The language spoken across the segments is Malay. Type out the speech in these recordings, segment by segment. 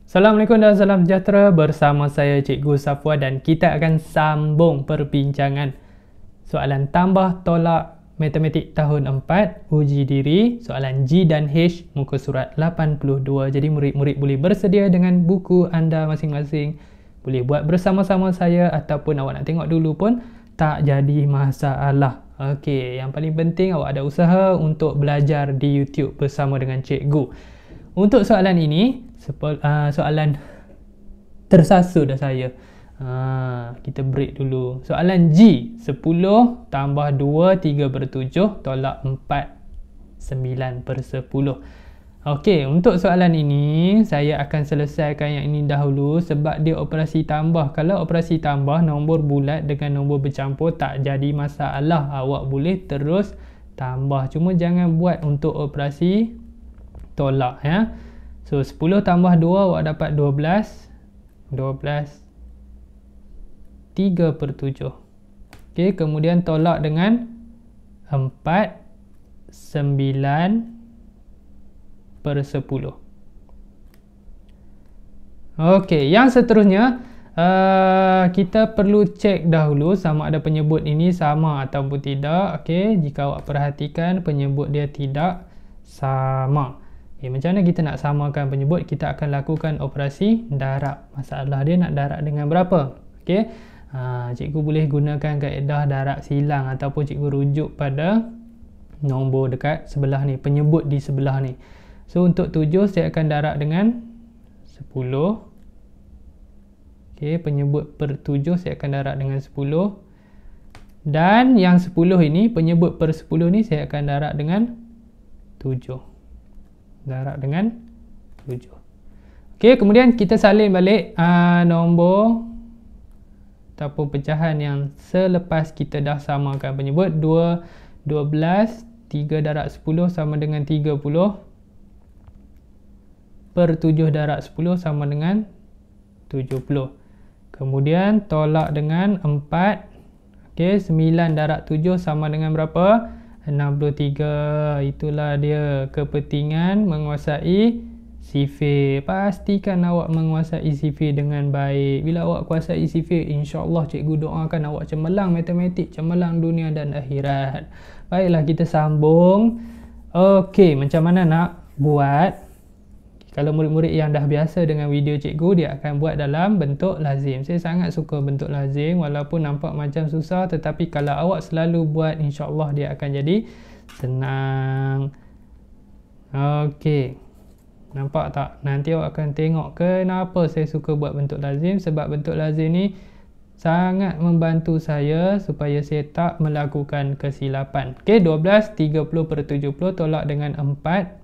Assalamualaikum dan salam sejahtera, bersama saya Cikgu Safwa dan kita akan sambung perbincangan soalan tambah tolak matematik tahun 4 uji diri, soalan G dan H muka surat 82. Jadi murid-murid boleh bersedia dengan buku anda masing-masing, boleh buat bersama-sama saya ataupun awak nak tengok dulu pun tak jadi masalah. Okey, yang paling penting awak ada usaha untuk belajar di YouTube bersama dengan cikgu. Untuk soalan ini, soalan tersasul dah saya. Kita break dulu. Soalan G, 10 tambah 2, 3/7 tolak 4, 9/10. Okey, untuk soalan ini saya akan selesaikan yang ini dahulu sebab dia operasi tambah. Kalau operasi tambah, nombor bulat dengan nombor bercampur tak jadi masalah. Awak boleh terus tambah. Cuma jangan buat untuk operasi tolak ya. So 10 tambah 2 awak dapat 12. 3/7. Okey, kemudian tolak dengan 4, 9/10. Okey, yang seterusnya kita perlu cek dahulu sama ada penyebut ini sama ataupun tidak. Okey, jika awak perhatikan penyebut dia tidak sama. Okay, macam mana kita nak samakan penyebut? Kita akan lakukan operasi darab. Masalah dia nak darab dengan berapa? Okey, cikgu boleh gunakan kaedah darab silang ataupun cikgu rujuk pada nombor dekat sebelah ni, penyebut di sebelah ni. So untuk 7 saya akan darab dengan 10. Okey, penyebut per 7 saya akan darab dengan 10. Dan yang 10 ini, penyebut per 10 ni saya akan darab dengan 7. Darab dengan 7. Okey, kemudian kita salin balik nombor ataupun pecahan yang selepas kita dah samakan penyebut. 12, 3 darab 10 sama dengan 30. Per 7 darab 10 sama dengan 70. Kemudian tolak dengan 4. Okey, 9 darab 7 sama dengan berapa? 63. Itulah dia kepentingan menguasai sifir. Pastikan awak menguasai sifir dengan baik. Bila awak kuasai sifir, insya-Allah cikgu doakan awak cemerlang matematik, cemerlang dunia dan akhirat. Baiklah, kita sambung. Okey, macam mana nak buat? Kalau murid-murid yang dah biasa dengan video cikgu, dia akan buat dalam bentuk lazim. Saya sangat suka bentuk lazim walaupun nampak macam susah, tetapi kalau awak selalu buat, insya-Allah dia akan jadi senang. Okey, nampak tak? Nanti awak akan tengok kenapa saya suka buat bentuk lazim. Sebab bentuk lazim ni sangat membantu saya supaya saya tak melakukan kesilapan. Okey, 12, 30/70 tolak dengan 4,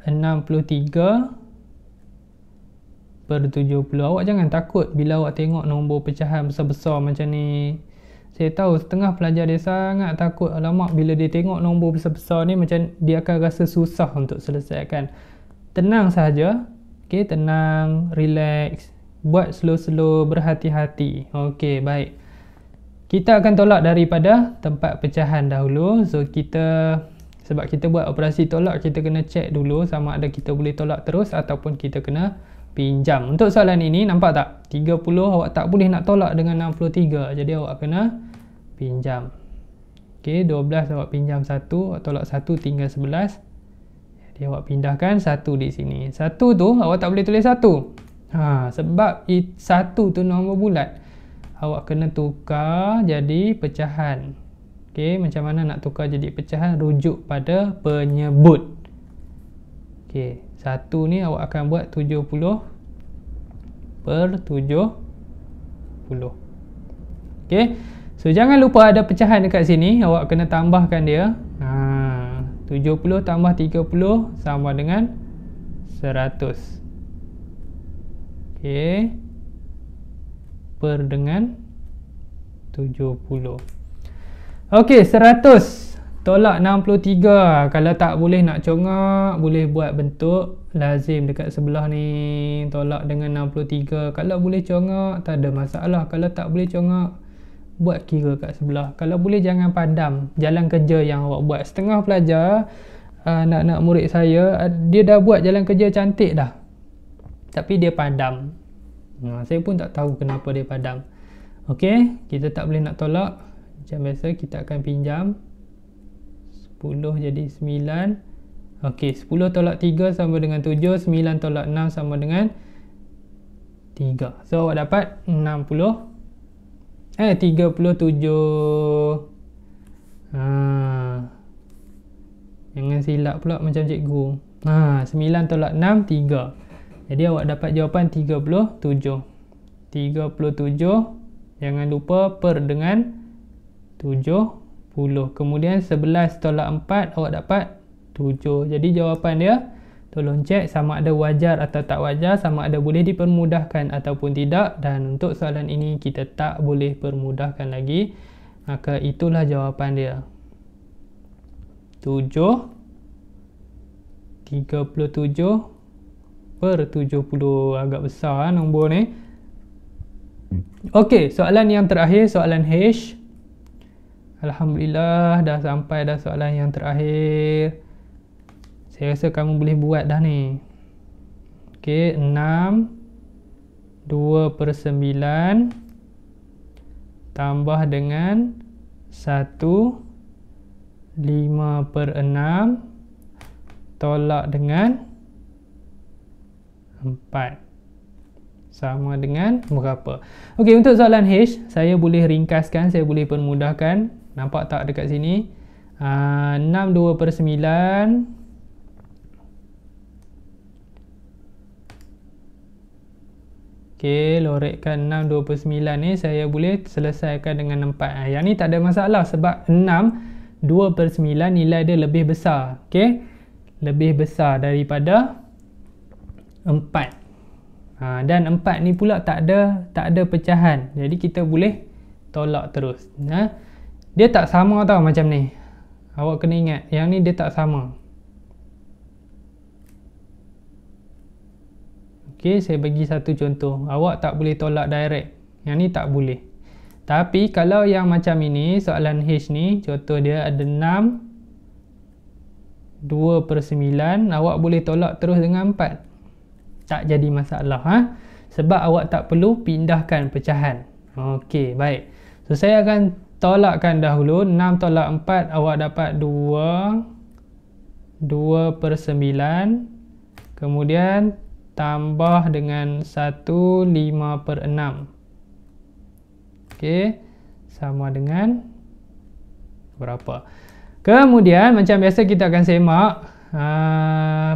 63/70. Awak jangan takut bila awak tengok nombor pecahan besar-besar macam ni. Saya tahu setengah pelajar dia sangat takut. Alamak, bila dia tengok nombor besar-besar ni macam dia akan rasa susah untuk selesaikan. Tenang saja. Okey, tenang, relax. Buat slow-slow, berhati-hati. Okey, baik. Kita akan tolak daripada tempat pecahan dahulu. So sebab kita buat operasi tolak, kita kena cek dulu sama ada kita boleh tolak terus ataupun kita kena pinjam. Untuk soalan ini, nampak tak? 30 awak tak boleh nak tolak dengan 63. Jadi awak kena pinjam. Okey, 12 awak pinjam 1, awak tolak 1 tinggal 11. Jadi awak pindahkan 1 di sini. 1 tu awak tak boleh tulis 1. Sebab 1 tu nombor bulat. Awak kena tukar jadi pecahan. Okey, macam mana nak tukar jadi pecahan? Rujuk pada penyebut. Okey, 1 ni awak akan buat 70/70. Okey, so jangan lupa ada pecahan dekat sini. Awak kena tambahkan dia. 70 tambah 30 sama dengan 100. Okey, per dengan 70. Okey, 100 tolak 63. Kalau tak boleh nak congak, boleh buat bentuk lazim dekat sebelah ni. Tolak dengan 63. Kalau boleh congak, tak ada masalah. Kalau tak boleh congak, buat kira kat sebelah. Kalau boleh jangan padam jalan kerja yang awak buat. Setengah pelajar, anak-anak murid saya, dia dah buat jalan kerja cantik dah. tapi dia padam. Saya pun tak tahu kenapa dia padam. Okey, kita tak boleh nak tolak. Macam biasa kita akan pinjam 10 jadi 9. Okey, 10 tolak 3 sama dengan 7, 9 tolak 6 sama dengan 3. So awak dapat 37. Jangan silap pula macam cikgu. 9 tolak 6, 3. Jadi awak dapat jawapan 37. 37. Jangan lupa per dengan 70. Kemudian 11 tolak 4, awak dapat 7. Jadi jawapan dia, tolong cek sama ada wajar atau tak wajar, sama ada boleh dipermudahkan ataupun tidak. Dan untuk soalan ini kita tak boleh permudahkan lagi. Maka itulah jawapan dia. 37 per 70. Agak besar nombor ni. Okey, soalan yang terakhir, soalan H. Alhamdulillah dah sampai dah soalan yang terakhir. Saya rasa kamu boleh buat dah ni. Okey, 6 2 per 9 tambah dengan 1 5 per 6 tolak dengan 4 sama dengan berapa? Okey, untuk soalan H, saya boleh ringkaskan, saya boleh permudahkan. Nampak tak dekat sini? 6 2 per 9 Okey, lorekkan 6 2 per 9 ni saya boleh selesaikan dengan 4. Yang ni tak ada masalah sebab 6 2 per 9 nilai dia lebih besar. Okey, lebih besar daripada 4. Dan 4 ni pula tak ada pecahan. Jadi kita boleh tolak terus. Dia tak sama tau macam ni. Awak kena ingat, yang ni dia tak sama. Okey, saya bagi satu contoh. Awak tak boleh tolak direct. Yang ni tak boleh. Tapi kalau yang macam ini, soalan H ni, contoh dia ada 6 2 per 9, awak boleh tolak terus dengan 4. Tak jadi masalah. Sebab awak tak perlu pindahkan pecahan. Okey, baik. So saya akan tolakkan dahulu. 6 tolak 4, awak dapat 2 per 9. Kemudian tambah dengan 1 5 per 6. Okey, sama dengan berapa? Kemudian macam biasa kita akan semak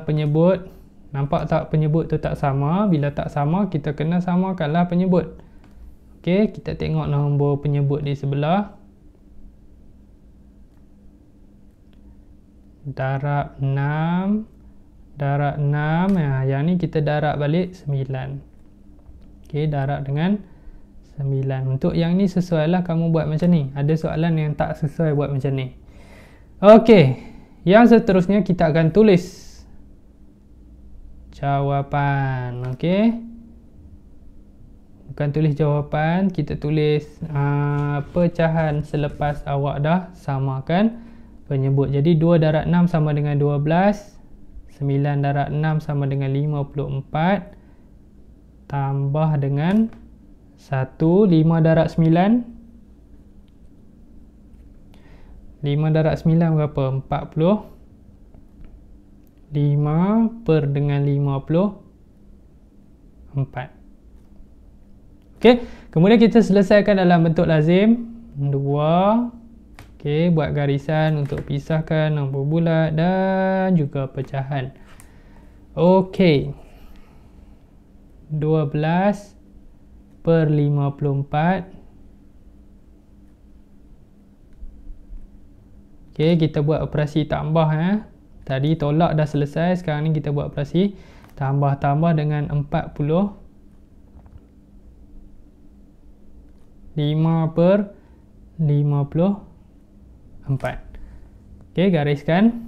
penyebut. Nampak tak penyebut tu tak sama? Bila tak sama, kita kena samakanlah penyebut. Okey, kita tengok nombor penyebut di sebelah. Darab 6. Darab 6. Yang ni kita darab balik 9. Okey, darab dengan 9. Untuk yang ni sesuai lah kamu buat macam ni. Ada soalan yang tak sesuai buat macam ni. Okey, yang seterusnya kita akan tulis jawapan. Okey, bukan tulis jawapan, kita tulis pecahan selepas awak dah samakan penyebut. Jadi 2 darab 6 sama dengan 12, 9 darab 6 sama dengan 54, tambah dengan 1, 5 darab 9. 5 darab 9 berapa? 40. 5 per dengan 54. Okey, kemudian kita selesaikan dalam bentuk lazim. 2. Okey, buat garisan untuk pisahkan nombor bulat dan juga pecahan. Okey, 12 per 54. Okey, kita buat operasi tambah. Tadi tolak dah selesai, sekarang ni kita buat operasi tambah-tambah dengan 40. 5 per 54. Okey, gariskan.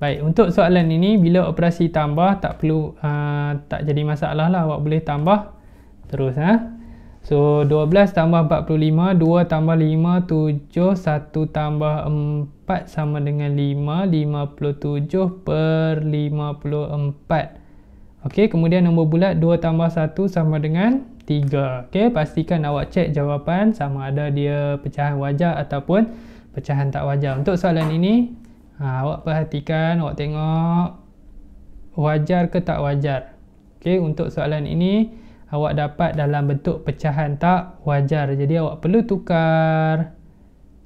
Baik, untuk soalan ini bila operasi tambah tak perlu tak jadi masalah lah, awak boleh tambah terus. So 12 tambah 45, 2 tambah 5, 7, 1 tambah 4 sama dengan 5, 57 per 54. Okey, kemudian nombor bulat 2 tambah 1 sama dengan 3. Okey, pastikan awak cek jawapan sama ada dia pecahan wajar ataupun pecahan tak wajar. Untuk soalan ini, awak perhatikan, awak tengok wajar ke tak wajar. Okey, untuk soalan ini awak dapat dalam bentuk pecahan tak wajar. Jadi awak perlu tukar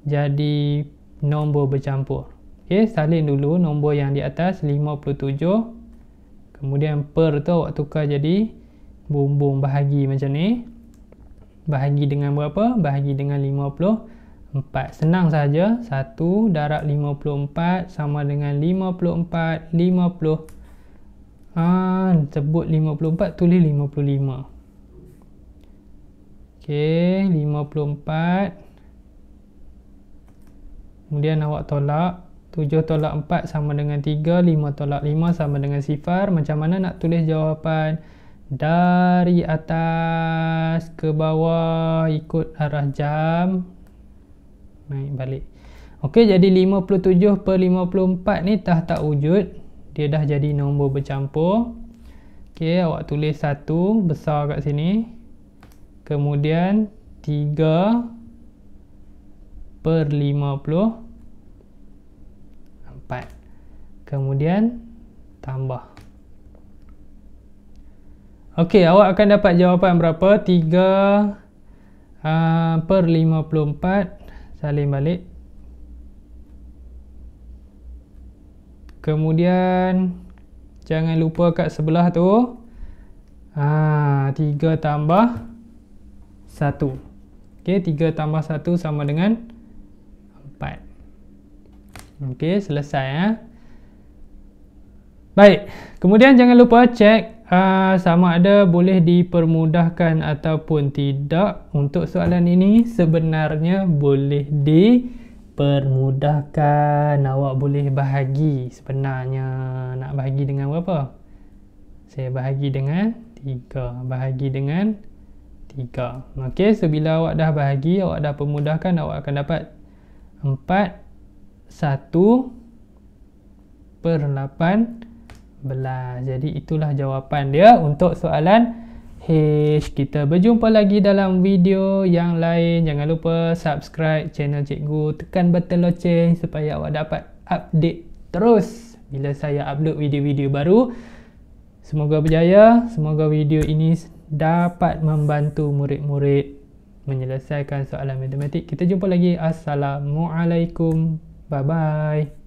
jadi nombor bercampur. Okey, salin dulu nombor yang di atas 57. Kemudian per tu awak tukar jadi bumbung bahagi macam ni. Bahagi dengan berapa? Bahagi dengan 54. Senang saja. 1 darab 54 sama dengan 54, 50. Sebut 54, tulis 55. Okey, 54. Kemudian awak tolak. 7 tolak 4 sama dengan 3. 5 tolak 5 sama dengan 0. Macam mana nak tulis jawapan? Dari atas ke bawah ikut arah jam. Naik balik. Okey, jadi 57 per 54 ni tak wujud. Dia dah jadi nombor bercampur. Okey, awak tulis 1 besar kat sini. Kemudian 3 per 54. Kemudian tambah. Okey, awak akan dapat jawapan berapa? 3 per 54. Salin balik. Kemudian jangan lupa kat sebelah tu 3 tambah 1. Okey, 3 tambah 1 sama dengan 4. Okey, selesai. Baik, kemudian jangan lupa cek sama ada boleh dipermudahkan ataupun tidak. Untuk soalan ini sebenarnya boleh dipermudahkan. Awak boleh bahagi sebenarnya. Nak bahagi dengan berapa? Saya bahagi dengan 3. Bahagi dengan 3. Okey, so bila awak dah bahagi, awak dah permudahkan, awak akan dapat 4 1 per 18. Jadi itulah jawapan dia untuk soalan H. Kita berjumpa lagi dalam video yang lain. Jangan lupa subscribe channel Cikgu, tekan button loceng supaya awak dapat update terus bila saya upload video-video baru. Semoga berjaya. Semoga video ini dapat membantu murid-murid menyelesaikan soalan matematik. Kita jumpa lagi. Assalamualaikum. Bye-bye.